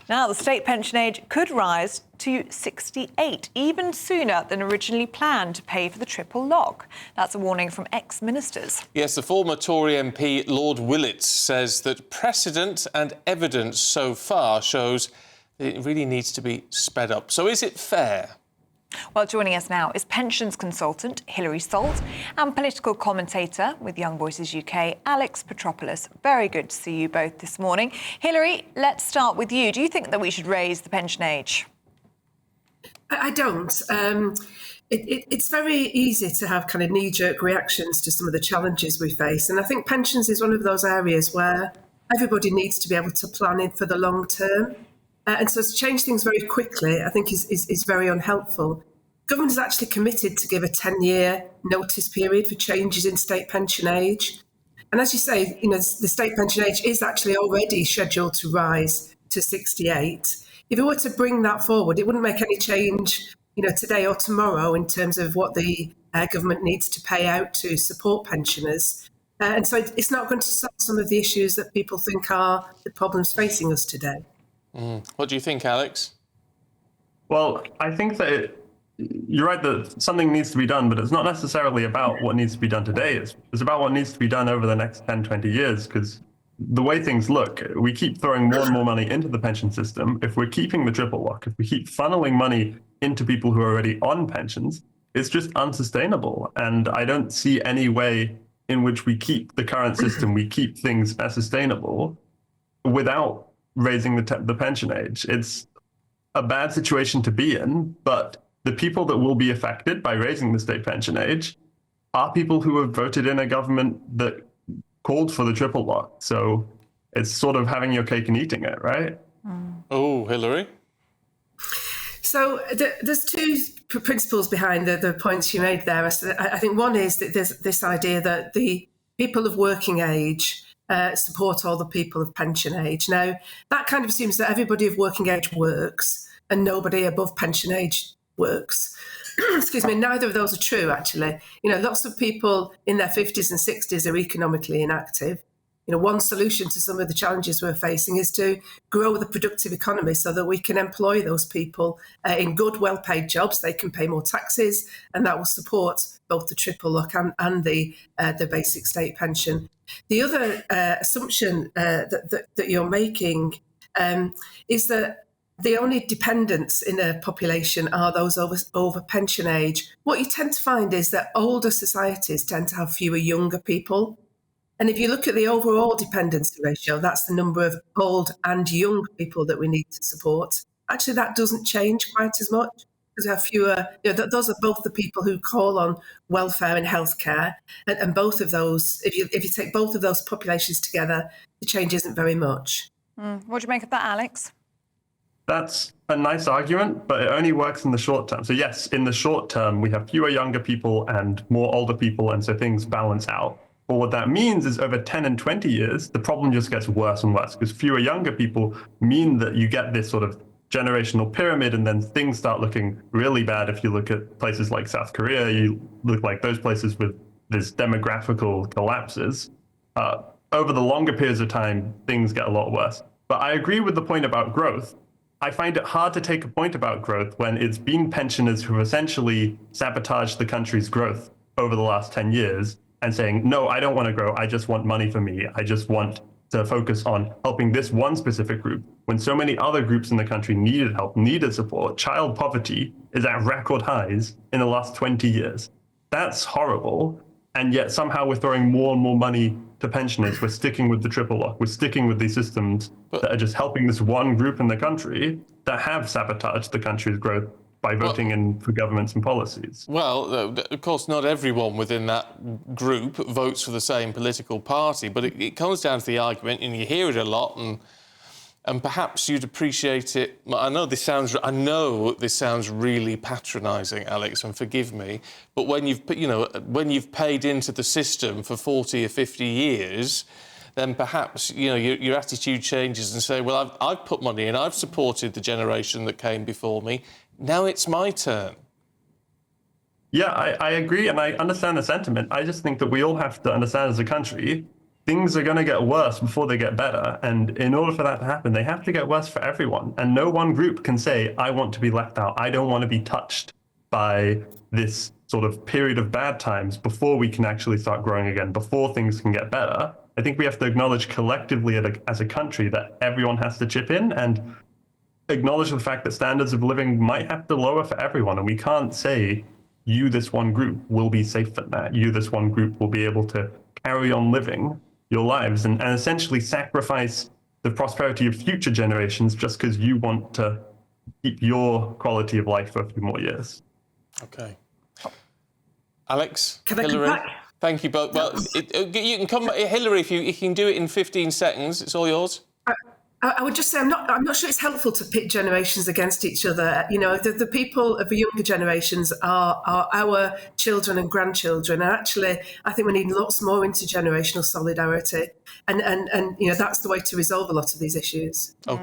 Now, the state pension age could rise to 68, even sooner than originally planned, to pay for the triple lock. That's a warning from ex-ministers. Yes, the former Tory MP Lord Willits says that precedent and evidence so far shows that it really needs to be sped up. So is it fair? Well, joining us now is pensions consultant Hilary Salt and political commentator with Young Voices UK, Alex Petropoulos. Very good to see you both this morning. Hilary, let's start with you. Do you think that we should raise the pension age? I don't. It's very easy to have kind of knee-jerk reactions to some of the challenges we face. And I think pensions is one of those areas where everybody needs to be able to plan in for the long term. And so to change things very quickly, I think is very unhelpful. Government is actually committed to give a 10-year notice period for changes in state pension age. And as you say, the state pension age is actually already scheduled to rise to 68. If we were to bring that forward, it wouldn't make any change, today or tomorrow in terms of what the government needs to pay out to support pensioners. And so it's not going to solve some of the issues that people think are the problems facing us today. What do you think, Alex? Well, I think that you're right that something needs to be done, but it's not necessarily about what needs to be done today. It's about what needs to be done over the next 10, 20 years, because the way things look, we keep throwing more and more money into the pension system. If we're keeping the triple lock, if we keep funneling money into people who are already on pensions, it's just unsustainable. And I don't see any way in which we keep the current system, we keep things as sustainable without raising the pension age. It's a bad situation to be in, but the people that will be affected by raising the state pension age are people who have voted in a government that called for the triple lock. So it's sort of having your cake and eating it, right? Oh, Hilary? So there's two principles behind the points you made there. I think one is that there's this idea that the people of working age support all the people of pension age. Now, that kind of assumes that everybody of working age works and nobody above pension age works. Excuse me, neither of those are true, actually. Lots of people in their 50s and 60s are economically inactive. One solution to some of the challenges we're facing is to grow the productive economy so that we can employ those people in good, well-paid jobs. They can pay more taxes, and that will support both the triple lock and the basic state pension. The other assumption that you're making is that the only dependents in a population are those over pension age. What you tend to find is that older societies tend to have fewer younger people. And if you look at the overall dependency ratio, that's the number of old and young people that we need to support. Actually, that doesn't change quite as much because we have fewer. Those are both the people who call on welfare and healthcare, and both of those. If you take both of those populations together, the change isn't very much. What do you make of that, Alex? That's a nice argument, but it only works in the short term. So yes, in the short term, we have fewer younger people and more older people, and so things balance out. But what that means is over 10 and 20 years, the problem just gets worse and worse because fewer younger people mean that you get this sort of generational pyramid, and then things start looking really bad. If you look at places like South Korea, you look like those places with this demographical collapses. Over the longer periods of time, things get a lot worse. But I agree with the point about growth. I find it hard to take a point about growth when it's been pensioners who have essentially sabotaged the country's growth over the last 10 years and saying, no, I don't want to grow. I just want money for me. I just want to focus on helping this one specific group when so many other groups in the country needed help, needed support. Child poverty is at record highs in the last 20 years. That's horrible. And yet somehow we're throwing more and more money to pensioners. We're sticking with the triple lock. We're sticking with these systems that are just helping this one group in the country that have sabotaged the country's growth by voting in for governments and policies. Well, of course, not everyone within that group votes for the same political party, but it comes down to the argument, and you hear it a lot, and perhaps you'd appreciate it. I know this sounds really patronising, Alex, and forgive me, but when you've paid into the system for 40 or 50 years, then perhaps your attitude changes and say, well, I've put money in, I've supported the generation that came before me. Now it's my turn. Yeah, I agree, and I understand the sentiment. I just think that we all have to understand as a country things are going to get worse before they get better. And in order for that to happen, they have to get worse for everyone. And no one group can say, I want to be left out. I don't want to be touched by this sort of period of bad times before we can actually start growing again, before things can get better. I think we have to acknowledge collectively as a country that everyone has to chip in and acknowledge the fact that standards of living might have to lower for everyone. And we can't say, you, this one group, will be safe from that. You, this one group, will be able to carry on living your lives and essentially sacrifice the prosperity of future generations just because you want to keep your quality of life for a few more years. Okay. Alex, Can I come Hilary, back? thank you both. Well, you can come back. Hilary, if you can do it in 15 seconds, it's all yours. I would just say I'm not sure it's helpful to pit generations against each other. You know, the people of the younger generations are our children and grandchildren, and actually, I think we need lots more intergenerational solidarity, and you know that's the way to resolve a lot of these issues. Okay.